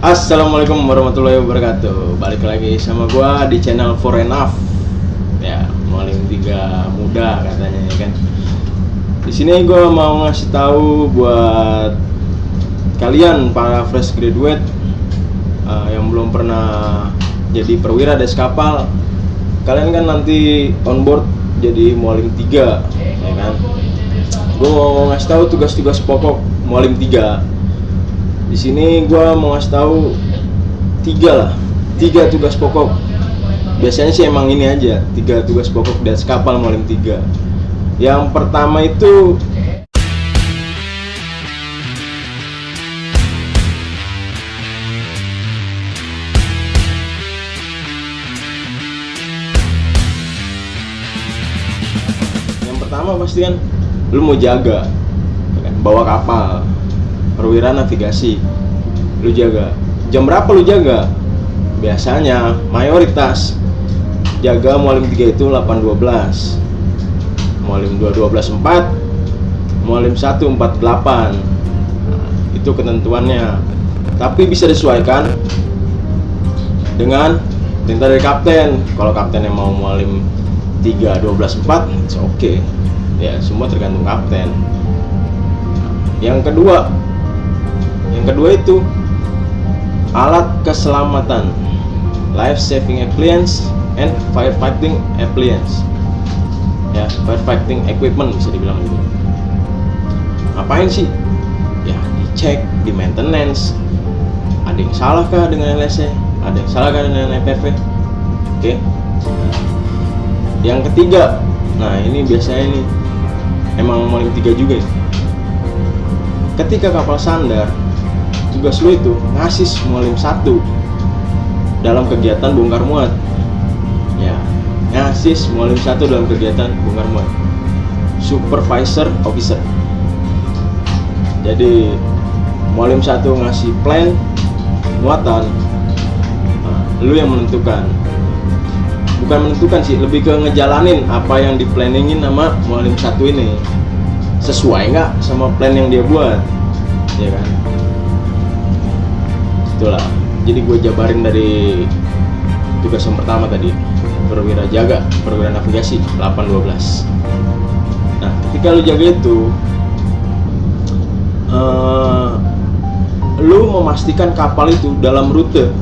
Assalamualaikum warahmatullahi wabarakatuh. Balik lagi sama gua di channel For Enough. Ya, maling tiga muda katanya ya kan. Di sini gua mau ngasih tahu buat kalian para fresh graduate yang belum pernah jadi perwira des kapal. Kalian kan nanti on board jadi mualim 3, ya kan. Gua mau ngasih tahu tugas-tugas pokok mualim 3. Di sini gue mau ngasih tahu tiga tugas pokok. Biasanya sih emang ini aja, 3 tugas pokok di atas kapal mualim 3. Yang pertama itu pasti kan lu mau jaga, kan? Bawa kapal perwira navigasi, lu jaga. Jam berapa lu jaga? Biasanya mayoritas jaga mualim 3 itu 8.12, mualim 2 12.4, mualim 1 4.8. Itu ketentuannya. Tapi bisa disesuaikan dengan perintah dari kapten. Kalau kaptennya mau mualim 3 12.4, it's okay. Ya, semua tergantung kapten. Yang kedua itu alat keselamatan, life saving appliance and firefighting appliance. Ya, firefighting equipment bisa dibilang gitu. Ngapain sih? Ya, dicek, di maintenance. Ada yang salah kah dengan LSE? Ada yang salah kah dengan FFV? Oke. Yang ketiga, nah ini biasanya nih emang mualim 3 juga ya. Ketika kapal sandar, tugas lu itu ngasis mualim 1 dalam kegiatan bongkar muat. Ya, ngasis mualim 1 dalam kegiatan bongkar muat. Supervisor officer. Jadi mualim 1 ngasih plan muatan, nah, lu yang menentukan. Bukan menentukan sih, lebih ke ngejalanin apa yang di-planningin sama mualim 1 ini. Sesuai nggak sama plan yang dia buat, ya kan? Itulah. Jadi gue jabarin dari tugas yang pertama tadi, perwira jaga, perwira navigasi 8.12. Nah, ketika lu jaga itu, lu memastikan kapal itu dalam rute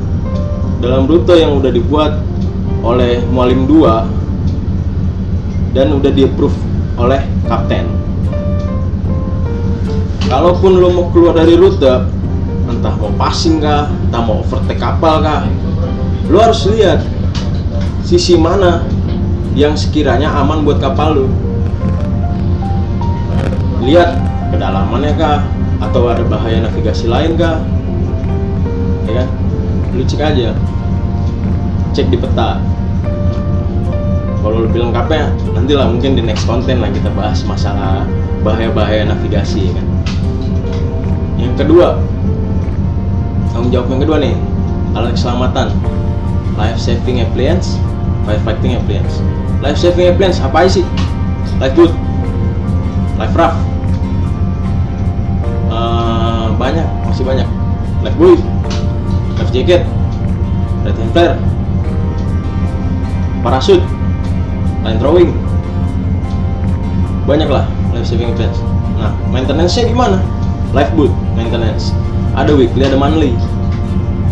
yang udah dibuat oleh mualim 2 dan udah di-approve oleh kapten. Kalaupun lo mau keluar dari rute, entah mau passing kah, entah mau overtake kapal kah, lo harus lihat sisi mana yang sekiranya aman buat kapal lo. Lihat kedalamannya kah, atau ada bahaya navigasi lain kah, ya kan? Lo cek aja, cek di peta. Kalau lebih lengkapnya nantilah mungkin di next konten lah kita bahas masalah bahaya-bahaya navigasi, kan. Yang kedua, tanggung jawab yang kedua nih, alat keselamatan, life saving appliance, firefighting appliance. Life saving appliance apa sih? Life boot, life raft, masih banyak. Life buoy, life jacket, red hand flare, parasut, line throwing, banyak lah life saving appliance. Nah, maintenance-nya gimana? Life boot maintenance ada weekly, ada monthly.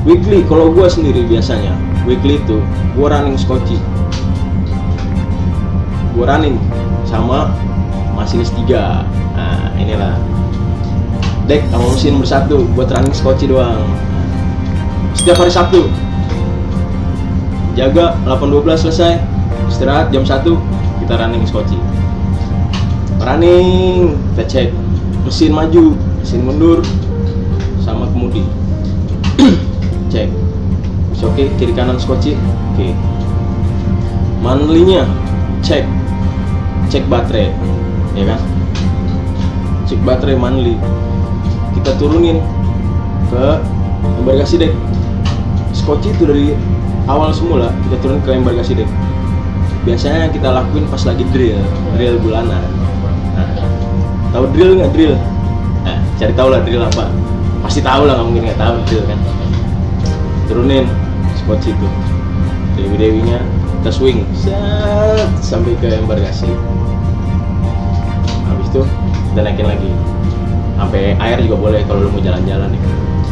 Weekly kalau gue sendiri biasanya weekly itu gue running skoci, gue running sama masinis 3. Nah, inilah dek sama mesin bersatu buat running skoci doang. Setiap hari Sabtu jaga 8.12 selesai, istirahat jam 1 kita running skoci. Running, kita cek mesin maju, mesin mundur, sama kemudi. Cek, oke, kiri kanan skoci, oke. Monthly-nya cek baterai, ya kan? Cek baterai monthly. Kita turunin ke embarkasi dek. Skoci itu dari awal semula kita turun ke embarkasi dek. Biasanya kita lakuin pas lagi drill bulanan. Nah, tahu drill nggak drill? Nah, cari tahu lah drill apa. Pasti tahu lah, nggak mungkin nggak tahu drill kan. turunin spot situ, dewi-dewinya kita swing set sampai ke embarkasi. Habis itu kita naikin lagi sampai air juga boleh kalau lu mau jalan-jalan nih.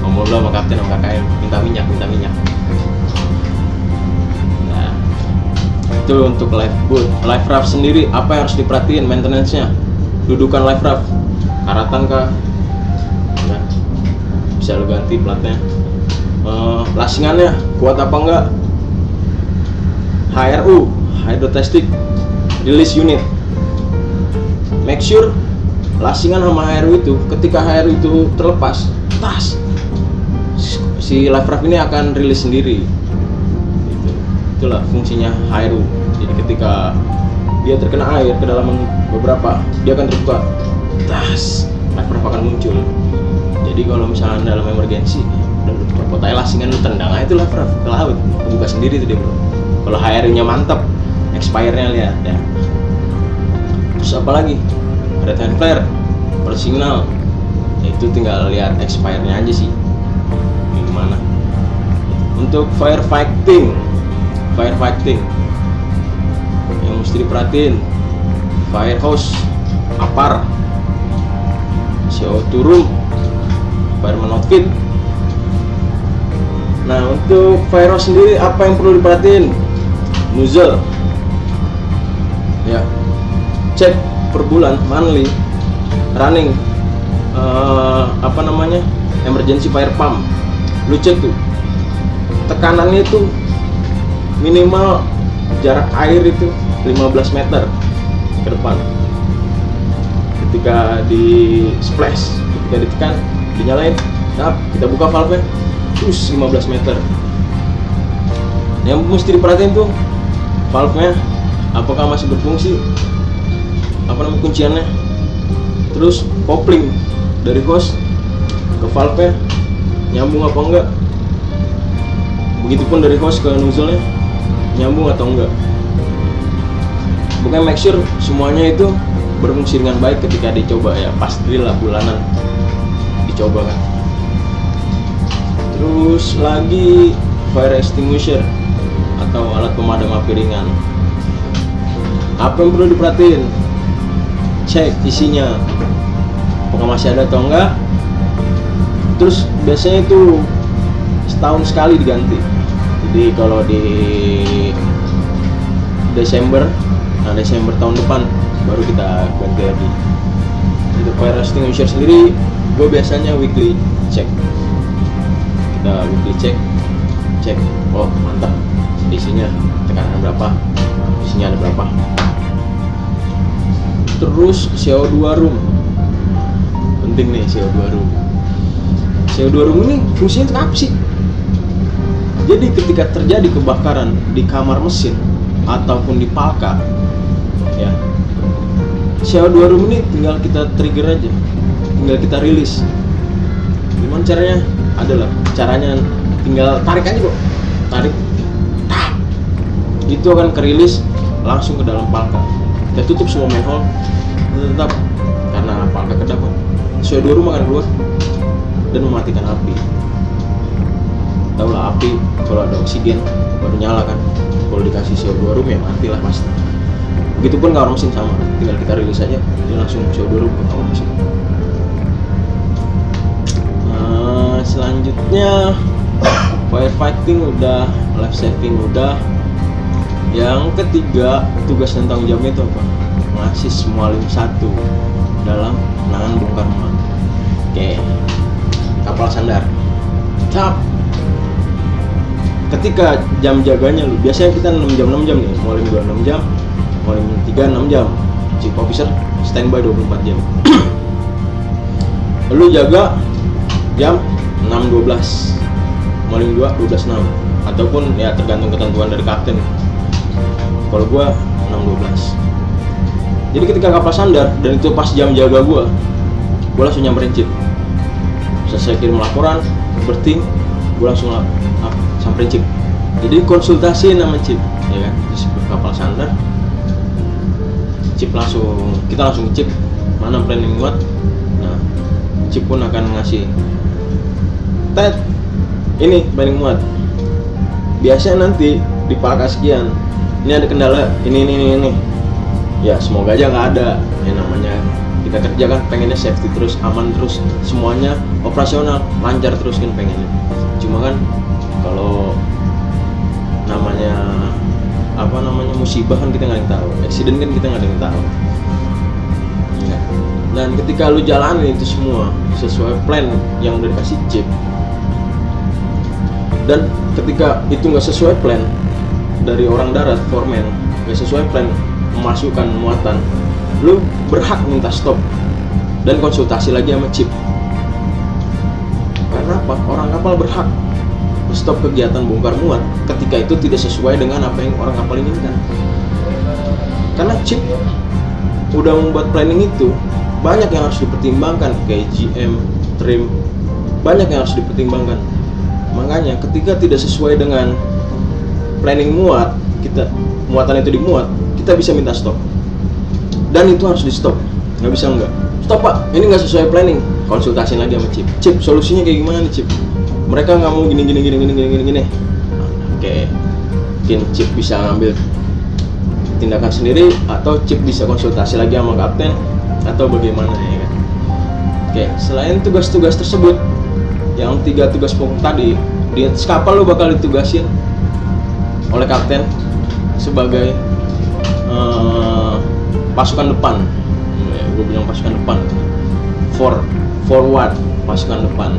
Ngomong lu sama kapten sama KKM, minta minyak. Nah, itu untuk life boat. Life raft sendiri apa yang harus diperhatiin maintenance-nya? Dudukan life raft, karatan kah? Ya, bisa lu ganti platnya. Lasingannya kuat apa enggak? HRU, hydrostatic release unit. Make sure lasingan sama HRU itu, ketika HRU itu terlepas, si life raft ini akan rilis sendiri. Itulah fungsinya HRU. Jadi ketika dia terkena air kedalaman beberapa, dia akan terbuka, life raft akan muncul. Jadi kalau misalnya dalam emergensi, udah lu copot aja lasingan, lu tendang aja itu life raft ke laut, terbuka sendiri tuh dia bro. Kalau HRU-nya mantap, expire-nya lihat ya. Terus apa lagi? Red hand flare, signal, itu tinggal lihat expire-nya aja sih gimana. Untuk firefighting yang mesti diperhatiin, fire hose, apar, CO2 room, fireman outfit. Nah, untuk fire hose sendiri apa yang perlu diperhatiin? Nozzle ya, cek per bulan monthly running emergency fire pump. Lu cek tuh tekanannya itu minimal jarak air itu 15 meter ke depan. Ketika di splash, ketika ditekan, dinyalain, kita buka valve-nya, terus 15 meter. Yang mesti diperhatiin tuh valve-nya apakah masih berfungsi, kunciannya, terus kopling dari hose ke valve-nya nyambung apa enggak, begitupun dari hose ke nozzle-nya nyambung atau enggak. Pokoknya make sure semuanya itu berfungsi dengan baik ketika dicoba ya, pas drill lah bulanan dicoba kan. Terus lagi fire extinguisher atau alat pemadam api ringan. Apa yang perlu diperhatiin? Cek isinya apakah masih ada atau enggak. Terus biasanya itu setahun sekali diganti. Jadi kalau di Desember tahun depan baru kita ganti lagi. Untuk fire extinguisher sendiri gue biasanya weekly cek. Kita weekly cek, oh mantap, isinya tekanan berapa, isinya ada berapa. Terus CO2 room, penting nih CO2 room. CO2 room ini fungsinya untuk apa sih? Jadi ketika terjadi kebakaran di kamar mesin ataupun di palka ya, CO2 room ini tinggal kita trigger aja, tinggal kita rilis. Gimana caranya? Adalah caranya tinggal tarik aja kok, tarik, itu akan kerilis langsung ke dalam palka. Kita tutup semua manhole, tetap karena palka kedap, CO2 room akan keluar dan mematikan api. Tahu lah api kalau ada oksigen baru nyala kan, kalau dikasih CO2 room ya mati lah pasti. Begitupun kamar mesin sama, tinggal kita rilis aja, dia langsung CO2 room ke kamar mesin. Selanjutnya firefighting udah, life saving udah. Yang ketiga, tugas dan tanggung jawabnya itu apa? Ngasih Mualim 1 dalam penanganan bongkar muat. Oke, kapal sandar. Cap. Ketika jam jaganya lu, biasanya kita 6 jam nih, Mualim 2 6 jam, Mualim 3 6 jam, chief officer standby 24 jam. Lu jaga jam 6.12, Mualim 2 12.6, ataupun ya tergantung ketentuan dari kapten. Kalau gua 6.12. Jadi ketika kapal sandar dan itu pas jam jaga gua langsung nyamperin chip. Selesai kirim laporan, berting, gua langsung samperin chip. Jadi konsultasi nama chip, ya kan? Di kapal sandar, chip kita langsung chip mana planning muat. Nah, chip pun akan ngasih, ini planning muat, biasanya nanti di palka sekian ini ada kendala ini. Ya semoga aja nggak ada. Ya namanya kita kerja kan pengennya safety terus, aman terus, semuanya operasional lancar terus kan pengennya. Cuma kan kalau namanya musibah kan kita nggak ada yang tahu, accident kan kita nggak ada yang tahu ya. Dan ketika lu jalanin itu semua sesuai plan yang udah dikasih chip, dan ketika itu nggak sesuai plan dari orang darat, foreman nggak sesuai plan memasukkan muatan, lu berhak minta stop dan konsultasi lagi sama chip. Karena apa? Orang kapal berhak stop kegiatan bongkar muat ketika itu tidak sesuai dengan apa yang orang kapal inginkan. Karena chip udah membuat planning itu, banyak yang harus dipertimbangkan, kayak GM, trim, banyak yang harus dipertimbangkan. Makanya ketika tidak sesuai dengan planning muat, muatan itu dimuat, kita bisa minta stop. Dan itu harus di stop, nggak bisa enggak. Stop pak, ini nggak sesuai planning. Konsultasiin lagi sama chip. Chip, solusinya kayak gimana nih chip? Mereka nggak mau gini. Oke, mungkin chip bisa ngambil tindakan sendiri atau chip bisa konsultasi lagi sama kapten atau bagaimana ya kan. Oke, selain tugas-tugas tersebut, yang 3 tugas pokok tadi, di atas kapal lo bakal ditugasin oleh kapten sebagai pasukan depan. Gue bilang pasukan depan, forward, pasukan depan.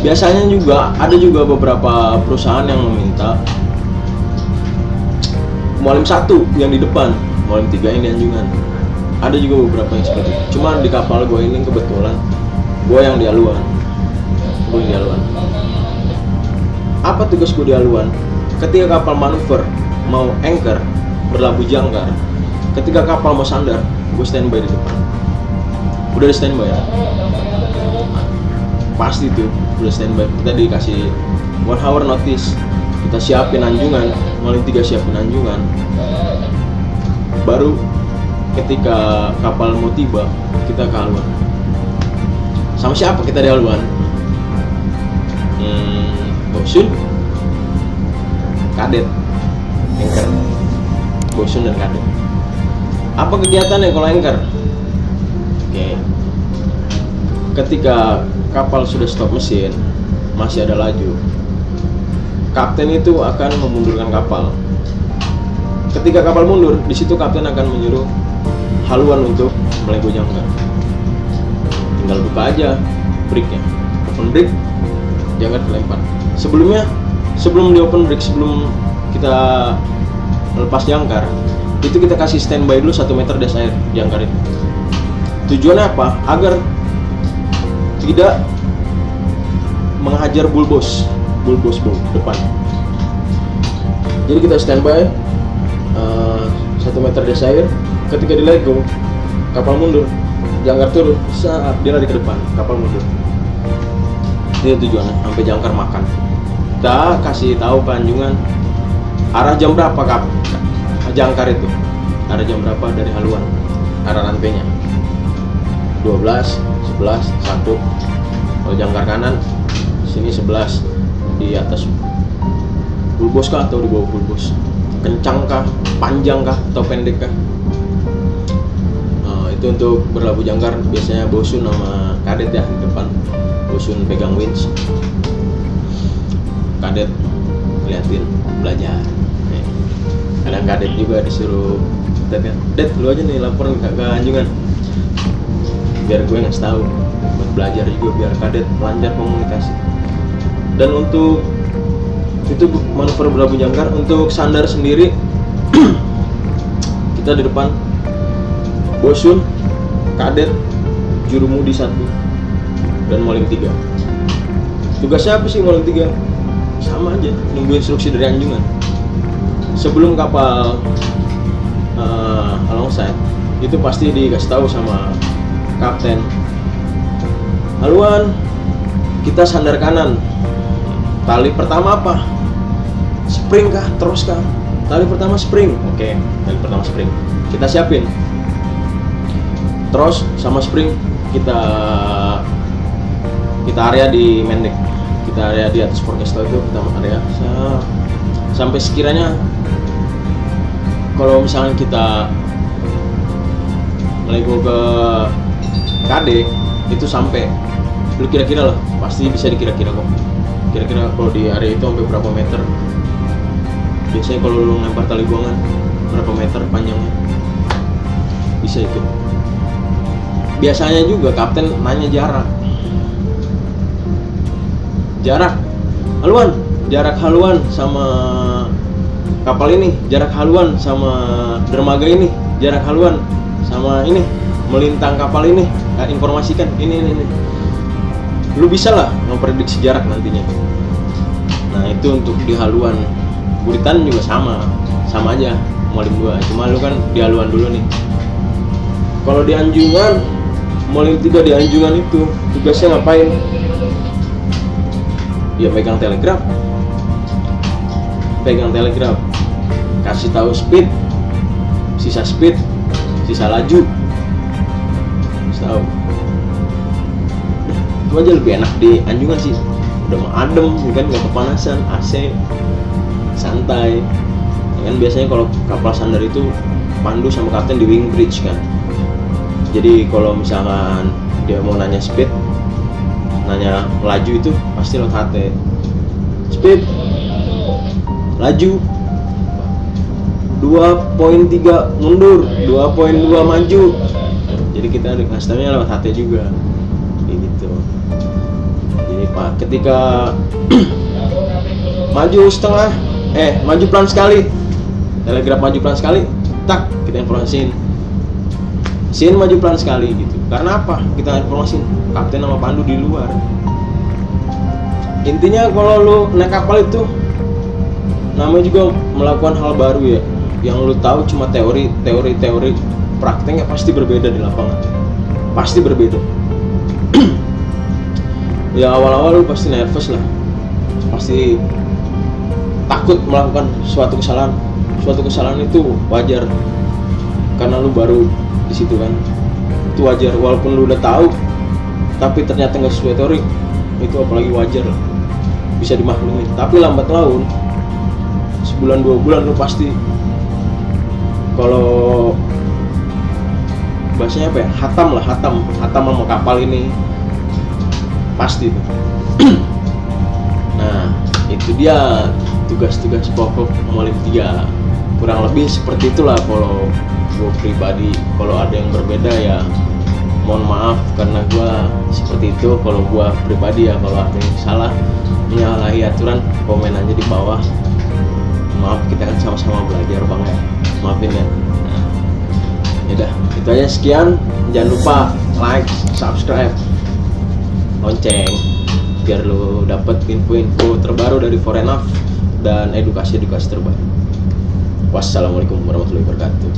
Biasanya ada juga beberapa perusahaan yang meminta mualim 1 yang di depan, mualim 3 yang di anjungan. Ada juga beberapa yang seperti itu. Cuma di kapal gue ini kebetulan gue yang di haluan. Apa tugas gue di haluan? Ketika kapal manuver mau anchor, berlabuh jangkar, ketika kapal mau sandar, gue standby di depan. Udah di standby ya? Pasti tuh udah standby. Kita dikasih 1 hour notice, kita siapin anjungan, mualim 3 siapin anjungan. Baru ketika kapal mau tiba, kita ke haluan. Sama siapa kita di haluan? Bosun, kadet, anchor, bosun dan kadet. Apa kegiatannya kalau anchor? Oke. Ketika kapal sudah stop mesin, masih ada laju, kapten itu akan memundurkan kapal. Ketika kapal mundur, di situ kapten akan menyuruh haluan untuk melego jangkar. Tinggal buka aja breaknya, open break, jangkar dilempar. Sebelum di open break, sebelum kita lepas jangkar, itu kita kasih standby dulu 1 meter das air jangkar itu. Tujuannya apa? Agar tidak menghajar bulbos depan. Jadi kita standby 1 meter das air. Ketika dilego, kapal mundur, jangkar turun, saat dia lari ke depan, kapal mundur. Itu tujuannya, sampai jangkar makan. Kita kasih tahu ke anjungan arah jam berapa jangkar itu, arah jam berapa dari haluan, arah rantainya 12, 11, 1. Kalau jangkar kanan sini 11, di atas bulbos kah atau di bawah bulbos, kencang kah, panjang kah atau pendek kah. Itu untuk berlabuh jangkar biasanya bosun sama kadet ya di depan. Bosun pegang winch, kadet liatin, belajar. Kadang kadet juga disuruh, "Det, lu aja nih laporan ke anjungan," biar gue ngasih tahu, buat belajar juga biar kadet lancar komunikasi. Dan untuk itu manuver berlabuh jangkar. Untuk sandar sendiri kita di depan, bosun, kadet, jurumudi 1 dan mualim 3. Tugasnya apa sih mualim 3? Sama aja, nunggu instruksi dari anjungan. Sebelum kapal alongside, itu pasti dikasih tahu sama kapten, haluan, kita sandar kanan. Tali pertama apa? Spring kah? Terus kah? Tali pertama spring. Oke, tali pertama spring. Kita siapin. Terus sama spring kita area di main deck. kita area di atas forecastle itu kita area sampai sekiranya kalau misalnya kita lego ke KD itu sampai lu kira-kira lah, pasti bisa dikira-kira kok. Kira-kira kalau di area itu sampai berapa meter? Biasanya kalau lu lempar tali buangan berapa meter panjangnya? Bisa itu. Biasanya juga kapten nanya jarak haluan sama kapal ini, jarak haluan sama dermaga ini, jarak haluan sama ini melintang kapal ini, informasikan ini. Lu bisa lah memprediksi jarak nantinya. Nah itu untuk di haluan. Buritan juga sama aja Molim 2, cuma lu kan di haluan dulu nih. Kalau di anjungan, Molim 3 di anjungan itu tugasnya ngapain? Ya pegang telegraf, kasih tahu speed, sisa laju, tahu. Itu aja lebih enak di anjungan sih, udah mah adem, kan nggak kepanasan, AC, santai. Kan biasanya kalau kapal sandar itu pandu sama kapten di wing bridge kan. Jadi kalau misalkan dia mau nanya speed, nanya laju itu pasti lewat HT. Speed, laju 2.3 mundur, 2.2 maju. Jadi kita dikasih tahunya lewat HT juga. Gitu. Jadi Pak, ketika maju pelan sekali, telegraf maju pelan sekali, tak kita informasiin. Sin maju pelan sekali gitu. Karena apa? Kita informasiin kapten sama pandu di luar. Intinya kalau lu naik kapal itu namanya juga melakukan hal baru ya. Yang lu tahu cuma teori, prakteknya pasti berbeda di lapangan. Pasti berbeda. Ya awal-awal lu pasti nervous lah. Pasti takut melakukan suatu kesalahan. Suatu kesalahan itu wajar. Karena lu baru di situ kan. Itu wajar, walaupun lu udah tahu tapi ternyata nggak sesuai teori, itu apalagi wajar lah, bisa dimaklumi. Tapi lambat laun, sebulan 2 bulan lu pasti, kalau bahasanya apa ya, hatam sama kapal ini pasti tuh. Nah itu dia tugas-tugas pokok Molim 3, kurang lebih seperti itulah. Kalau gue pribadi, kalau ada yang berbeda ya mohon maaf, karena gue seperti itu. Kalau gue pribadi ya, kalau ada yang salah menyalahi aturan, komen aja di bawah. Maaf, kita kan sama-sama belajar bang ya, maafin ya. Nah, yaudah itu aja, sekian. Jangan lupa like, subscribe, lonceng, biar lo dapet info-info terbaru dari Foreign Nav dan edukasi terbaru. Wassalamualaikum warahmatullahi wabarakatuh.